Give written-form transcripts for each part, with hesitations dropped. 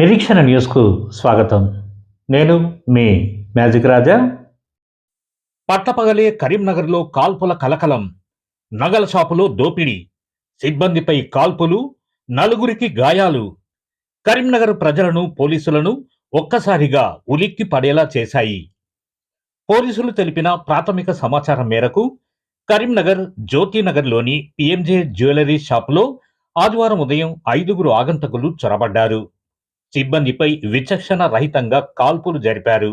నిరీక్షణ న్యూస్కు స్వాగతం. నేను మీ మ్యాజిక్ రాజా. పట్టపగలే కరీంనగర్లో కాల్పుల కలకలం. నగల షాపులో దోపిడీ, సిబ్బందిపై కాల్పులు, నలుగురికి గాయాలు. కరీంనగర్ ప్రజలను, పోలీసులను ఒక్కసారిగా ఉలిక్కి పడేలా చేశాయి. పోలీసులు తెలిపిన ప్రాథమిక సమాచారం మేరకు కరీంనగర్ జ్యోతినగర్లోని పిఎంజే జ్యువెలరీ షాపులో ఆదివారం ఉదయం 5 ఆగంతకులు చొరబడ్డారు. సిబ్బందిపై విచక్షణ రహితంగా కాల్పులు జరిపారు.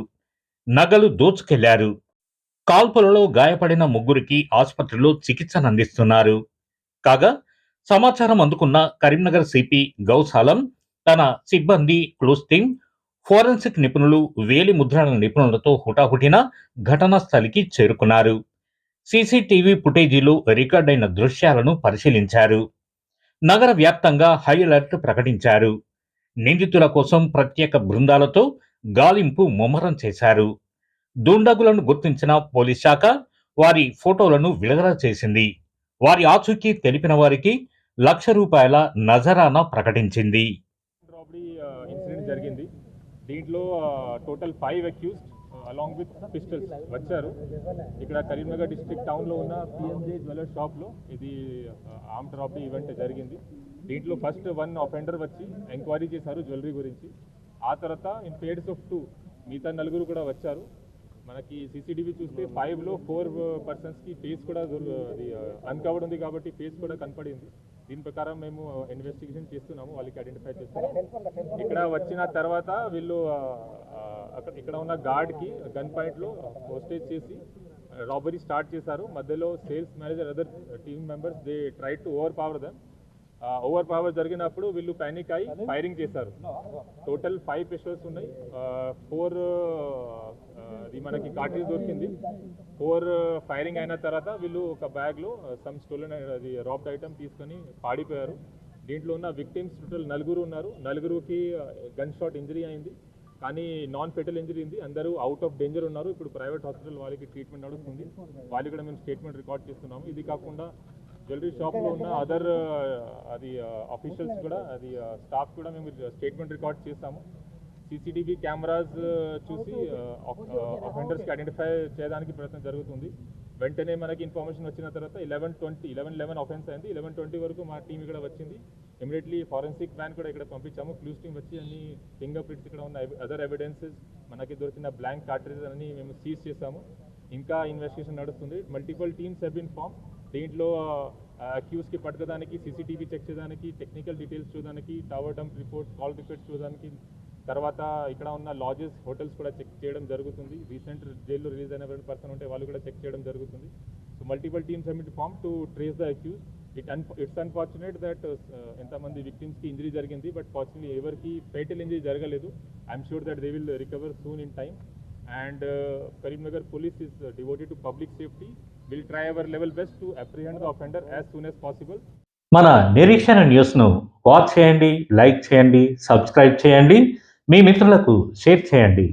నగలు దోచుకెళ్లారు. కాల్పులలో గాయపడిన 3కి ఆసుపత్రిలో చికిత్సనందిస్తున్నారు. కాగా సమాచారం అందుకున్న కరీంనగర్ సిపి గౌసాలం తన సిబ్బంది, క్లూస్ టీమ్, ఫోరెన్సిక్ నిపుణులు, వేలి ముద్రణ నిపుణులతో హుటాహుటిన ఘటనా స్థలికి చేరుకున్నారు. సీసీటీవీ ఫుటేజీలో రికార్డైన దృశ్యాలను పరిశీలించారు. నగర వ్యాప్తంగా హై అలర్ట్ ప్రకటించారు. నిందితుల కోసం ప్రత్యేక బృందాలతో గాలింపు ముమ్మరం చేశారు. దుండగులను గుర్తించిన పోలీస్ శాఖ వారి ఫోటోలను విడుదల చేసింది. వారి ఆచూకీ తెలిపిన వారికి ₹1,00,000 నజరానా ప్రకటించింది. ఇన్సిడెంట్ జరిగింది. దీంట్లో total 5 accused along with pistols వచ్చారు. ఇక్కడ కరీంనగర్ డిస్ట్రిక్ట్ టౌన్లో ఉన్న పిఎంజే జ్యువెలర్ షాప్లో ఇది ఆర్మ్డ్ రాబరీ ఈవెంట్ జరిగింది. దీంట్లో ఫస్ట్ 1 అఫెండర్ వచ్చి ఎంక్వైరీ చేశారు జ్యువెలరీ గురించి. ఆ తర్వాత ఇన్ పేర్స్ ఆఫ్ 2 మిగతా 4 కూడా వచ్చారు. మనకి సీసీటీవీ చూస్తే 5లో 4 పర్సన్స్కి ఫేస్ కూడా అన్కవర్డ్ ఉంది కాబట్టి ఫేస్ కూడా కనపడింది. దీని ప్రకారం మేము ఇన్వెస్టిగేషన్ చేస్తున్నాము, వాళ్ళకి ఐడెంటిఫై చేస్తున్నాము. ఇక్కడ వచ్చిన తర్వాత వీళ్ళు ఇక్కడ ఉన్న గార్డ్కి గన్ పాయింట్లో హోస్టేజ్ చేసి రాబరీ స్టార్ట్ చేశారు. మధ్యలో sales manager, other team members they try to over power జరిగినప్పుడు వీళ్ళు ప్యానిక్ అయి ఫైరింగ్ చేశారు. టోటల్ 5 పిస్టల్స్ ఉన్నాయి. 4 మనకి కార్ట్రిడ్జ్ దొరికింది. 4 ఫైరింగ్ అయిన తర్వాత వీళ్ళు ఒక బ్యాగ్లో సమ్ స్టోలెన్ రాబ్డ్ ఐటమ్ తీసుకొని పాడిపోయారు. దీంట్లో ఉన్న విక్టిమ్స్ టోటల్ 4 ఉన్నారు. 4కి గన్ షాట్ ఇంజరీ అయింది, కానీ నాన్ ఫెటల్ ఇంజరీ ఉంది. అందరూ అవుట్ ఆఫ్ డేంజర్ ఉన్నారు. ఇప్పుడు ప్రైవేట్ హాస్పిటల్ వాళ్ళకి ట్రీట్మెంట్ నడుస్తుంది. వాళ్ళు కూడా మేము స్టేట్మెంట్ రికార్డ్ చేస్తున్నాము. ఇది కాకుండా జ్యువెలరీ షాప్లో ఉన్న అదర్ ఆఫీషియల్స్ కూడా స్టాఫ్ కూడా మేము స్టేట్మెంట్ రికార్డ్ చేస్తాము. సీసీటీవీ కెమెరాస్ చూసి అఫెండర్స్కి ఐడెంటిఫై చేయడానికి ప్రయత్నం జరుగుతుంది. వెంటనే మనకి ఇన్ఫర్మేషన్ వచ్చిన తర్వాత 11 అఫెన్స్ అయింది. 11:20 వరకు మా టీం ఇక్కడ వచ్చింది. ఇమీడియట్లీ ఫారెన్సిక్ వ్యాన్ కూడా ఇక్కడ పంపించాము. క్లూస్ టీం వచ్చి అన్ని ఫింగర్ ప్రింట్స్, ఇక్కడ ఉన్న అదర్ ఎవిడెన్సెస్, మనకి దొరికిన బ్లాంక్ కార్ట్రిడ్జ్ అన్ని మేము సీజ్ చేసాము. ఇంకా ఇన్వెస్టిగేషన్ నడుస్తుంది. Multiple teams have been form. దీంట్లో అక్యూజ్కి పట్టుకోవడానికి, సీసీటీవీ చెక్ చేయడానికి, టెక్నికల్ డీటెయిల్స్ చూడడానికి, tower dump reports, call records చూడడానికి, తర్వాత ఇక్కడ ఉన్న లాడ్జెస్, హోటల్స్ కూడా చెక్ చేయడం జరుగుతుంది. రీసెంట్ జైల్లో రిలీజ్ అయిన పర్సన్ ఉంటే వాళ్ళు కూడా చెక్ చేయడం జరుగుతుంది. So multiple teams have been form to trace the accuse. It's unfortunate that ఎంతమంది విక్టిమ్స్కి ఇంజరీ జరిగింది, బట్ ఫార్చునేట్లీ ఎవరికి ఫేటల్ ఇంజరీ జరగలేదు. I'm sure that they will recover soon in time. And Karimnagar police is devoted to public safety. We'll try our level best to apprehend the offender as soon as possible. మన నిరీక్షణ న్యూస్ను watch చేయండి, like చేయండి, subscribe చేయండి, మీ మిత్రులకు share చేయండి.